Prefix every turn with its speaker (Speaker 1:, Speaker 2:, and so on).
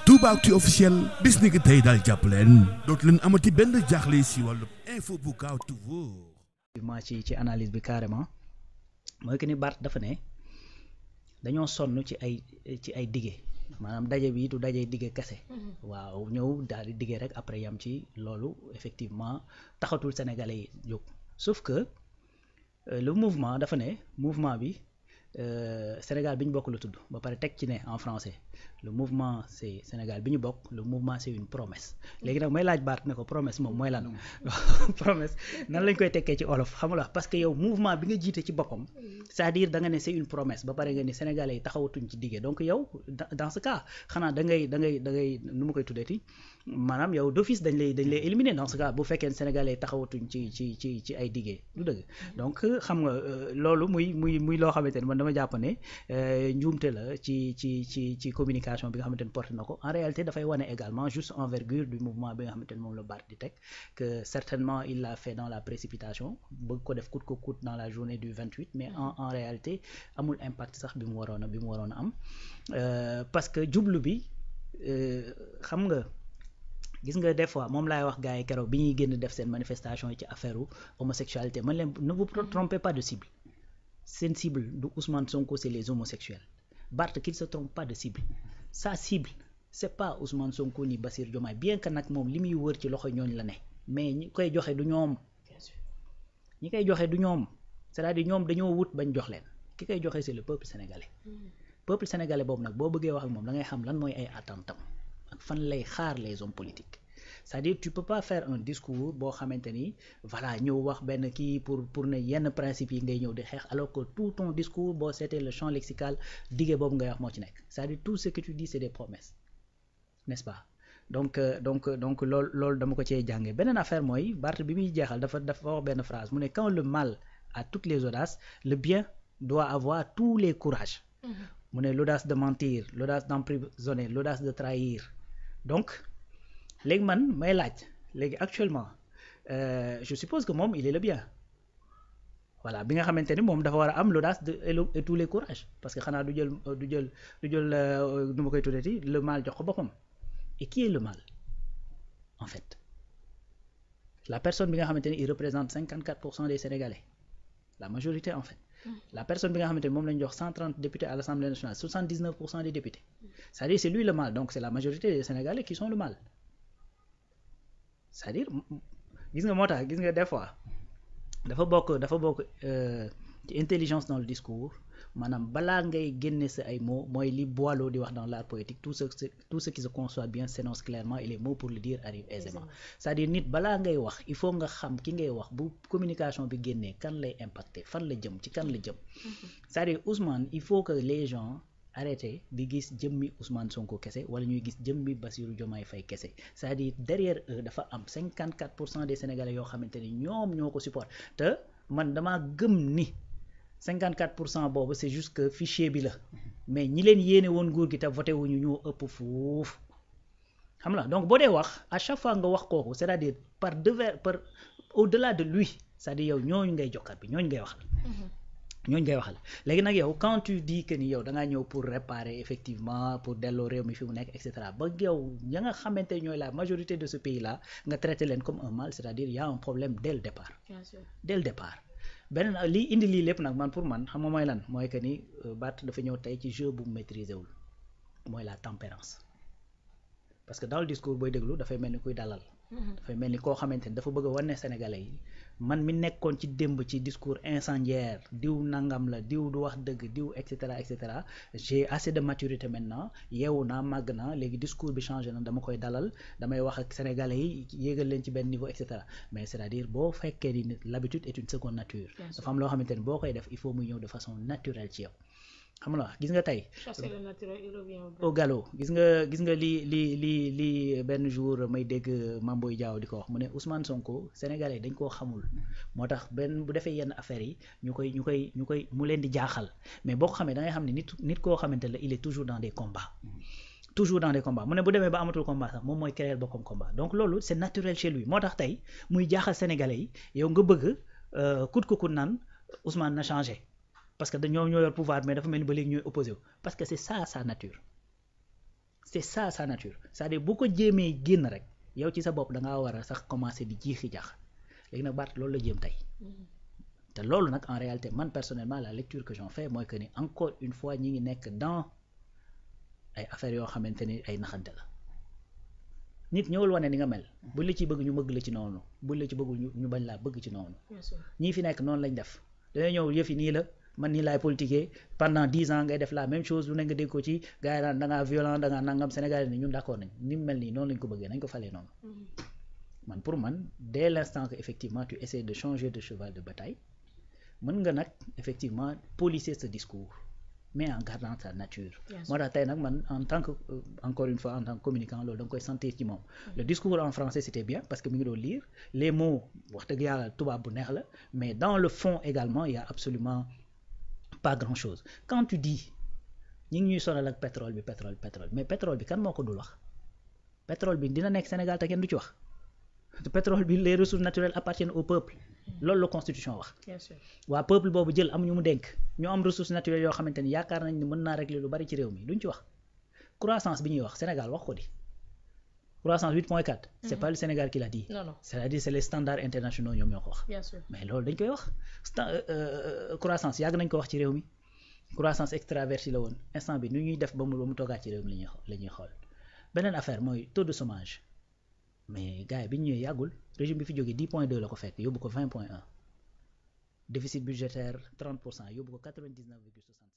Speaker 1: Toubactu officiel bis ni ki tey daal jàpp leen dootu leen amati benn jaaxle si wàllu info bu gaaw te wóor.
Speaker 2: ci analyse bi carrément mooy que ni Barth dafa ne dañoo sonn ci ay dige maanaam daje bi du daje dige kese. waaw ñëw daal di dige rek après yam ci loolu effectivement taxatul sénégalais yi jóg sauf que le mouvement dafa ne mouvement bi Sénégal bi ñu bokk la tudd ba pare teg ci ne en français le mouvement c'est Sénégal bi ñu bokk le mouvement c'est une promesse léegi nag may laaj Barth ne ko promesse moom mooy lan promesse nan lañ koy tekkee ci olof xam nga parce que yow mouvement bi nga jiite ci boppam c'est-à-dire da nga ne c'est une promesse ba pare nga ni sénégalais yi taxawatuñ ci diggee donc yow dans ce cas xanaa da ngay nu ma koy tuddeeti maanaam yow d'office dañ lay éliminer dans ce cas bu fekkee sénégalais yi taxawatuñ ci ay diggee du dëgg donc xam nga loolu muy loo xamante ne man dama jàpp ne njuumte la ci communication bi nga xamante ne porté na ko en réalité dafay wane également juste envergure du mouvement bi nga xamante ne moom la Barth di teg que certainement il l'a fait dans la précipitation bëgg ko def coûte que coûte dans la journée du 28 mais en réalité amul impact sax bi mu waroon a am parce que jublu bi xam nga gis nga des fois moom laay wax gars yi keroog bi ñuy génn def seen manifestation yi ci affaire homosexualité man leen ne vous trompez pas de cible seen cible du Ousmane Sonko c'est les homosexuels Barth qu'il se trompe pas de cible sa cible c'est pas Ousmane Sonko ni Bassirou Diomaye bien que nag moom li muy wër ci loxo ñooñ la ne mais ñi koy joxe du ñoom c'est-à-dire ñoom dañoo wut bañ jox leen ki koy joxe c'est le peuple sénégalais peuple sénégalais boobu nag boo bëggee wax ak moom da ngay xam lan mooy ay attentes ak fan lay xaar les hommes politiques c'est-à-dire tu peux pas faire un discours boo xamante ni voilà ñëw wax benn kii pour ne yenn principe yi ngay ñëw di xeex alors que tout ton discours boo seetee le champ lexical dige boobu ngay wax moo ci nekk c'est-à-dire tout ce que tu dis c'est des promesses n'est-ce pas donc loolu dama ko cee jàngee beneen affaire mooy Barth bi muy jeexal dafa wax benn phrase mu ne quand le mal a toutes les audaces le bien doit avoir tous les courages mu ne l'audace de mentir l'audace d'emprisonner l'audace de trahir donc léegi man may laaj léegi actuellement je suppose que moom il est le bien voilà bi nga xamante ni moom dafa war a am l'audace et tous les courages parce que xanaa du jël nu ma koy tuddati le mal jox ko boppam et qui est le mal en fait la personne bi nga xamante ni il représente 54% des Sénégalais la majorité en fait la personne bi nga xamante ni moom lañ jox 130 députés à l'Assemblée nationale 79% des députés c'est-à-dire c'est lui le mal donc c'est la majorité des Sénégalais qui sont le mal c'est-à-dire gis nga moo tax gis nga des fois dafa bokk ci intelligence dans le discours maanaam balaa ngay génne sa ay mots mooy li Boileau di wax dans l'art poétique tout ce qui se conçoit bien s'énonce clairement et les mots pour le dire arrivent aisément c'est-à-dire nit balaa ngay wax il faut nga xam ki ngay wax bu communication bi génnee kan lay impacter fan la jëm ci kan la jëm c'est-à-dire Ousmane il faut que les gens arrêter di gis jëmmi Ousmane Sonko kese wala ñuy gis jëmmi Bassirou Diomaye Faye kese c'est-à-dire derrière eux dafa am 54% des Sénégalais yoo xamante ni ñoom ñoo ko support te man damaa gëm ni 54% boobu c'est juste que fichier bi la mais ñi leen yéene woon nguur gi te voté wuñu ñoo ëpp foofu xam la donc boo dee wax à chaque fois nga wax kooku c'est-à-dire par au-delà de lui c'est-à-dire yow ñooñu ngay jokkat bi ñooñu ngay waxal léegi nag yow quand tu dis que ni yow da ngaa ñëw pour réparer effectivement pour delloo réew mi fi mu nekk et cetera ba yow ña nga xamante ñooy la majorité de ce pays là nga traiter leen comme un mal c'est-à-dire y a un problème dès le départ. Bien sûr. Dès le départ beneen lii indi lii lépp nag man pour man xam nga mooy lan mooy que ni Barth dafa ñëw tey ci jeu bu mu maîtriser wul mooy la tempérance parce que dans le discours booy déglu dafay mel ni kuy dalal. dafay mel ni koo xamante ni dafa bëgg a wane Sénégalais yi man mi nekkoon ci démb ci discours incendiaire diw nangam la diw du wax dëgg diw et cetera j'ai assez de maturité maintenant yeewu naa màgg naa léegi discours bi changé na dama koy dalal damay wax ak Sénégalais yi yéegal leen ci benn niveau et cetera mais c'est-à-dire boo fekkee ni l'habitude est une seconde nature dafa am loo xamante ni boo koy def il faut muy ñëw de façon naturelle ci yow xam nga gis nga tey au galop gis nga li benn jour may dégg Mamboy Diaw di ko wax mu ne Ousmane Sonko sénégalais dañ koo xamul moo tax benn bu defee yenn affaires yi ñu koy mu leen di jaaxal mais boo ko xamee da ngay xam ne nit koo xamante la il est toujours dans des combats mu ne bu demee ba amatul combat sax moom mooy créer boppam combat donc loolu c'est naturel chez lui moo tax tey muy jaaxal sénégalais yi yow nga bëgg coûte que coûte naan Ousmane na changé parce que ñoo yor pouvoir mais dafa mel ni ba léegi ñooy opposé wu parce que c'est ça sa nature c'est ça sa nature c'est-à-dire bu ko jéemee génn rek yow ci sa bopp da ngaa war a sax commencer di jiixi jaax léegi nag Barth loolu la jéem tey te loolu nag en réalité man personnellement la lecture que j'en fais mooy que ni encore une fois ñi ngi nekk dans ay affaires yoo xamante ni ay naxante la nit ñëwul wane ni nga mel buñ la ci bëgg ñu bëgg la ci noonu buñ la ci bëggul ñu bañ laa bëgg ci noonu ñii fi nekk noonu lañ def dañoo ñëw yëf yi nii la man nii laay politiquer pendant 10 ans ngay def la même chose lu ne nga dégg ko ci gars yi naan da ngaa violent da ngaa nangam Sénégal ni ñun d'accord nañ ni mu mel nii noonu lañ ko bëggee nañ ko falee noonu man pour man dès l'instant que effectivement tu essaies de changer de cheval de bataille mën nga nag effectivement polisser ce discours mais en gardant sa nature moo tax tey nag man en tant que encore une fois en tant que communicant loolu da nga koy sentir ci moom le discours en français c'était bien parce que mi ngi doon lire les mots wax dëgg yàlla tubaab bu neex la mais dans le fond également il y a absolument pas grand chose quand tu dis ñi ngi ñuy sonal ak pétrole mais pétrole bi kan moo ko dul wax pétrole bi dina nekk Sénégal te kenn du ci wax te pétrole bi les ressources naturelles appartiennent au peuple loolu la constitution wax waa peuple boobu jël am ñu mu dénk ñu am ressources naturelles yoo xamante ni yaakaar nañ ni mën naa régler lu bari ci réew mi duñ ci wax croissance bi ñuy wax Sénégal wax ko di croissance 8.4 c'est pas le Sénégal qui l'a dit c'est-à-dire c'est les standards internationaux ñoom ñoo ko wax mais loolu dañ koy wax croissance yàgg nañ ko wax ci réew mi croissance extravertie la woon instant bi nu ñuy def ba mu toogaat ci réew mi la ñuy xool beneen affaire mooy taux de chômage mais gars yi bi ñu ñëwee yàggul régime bi fi jógee 10.2 la ko fekk yóbbu ko 20.1 déficit budgétaire 30% yóbbu ko 99,65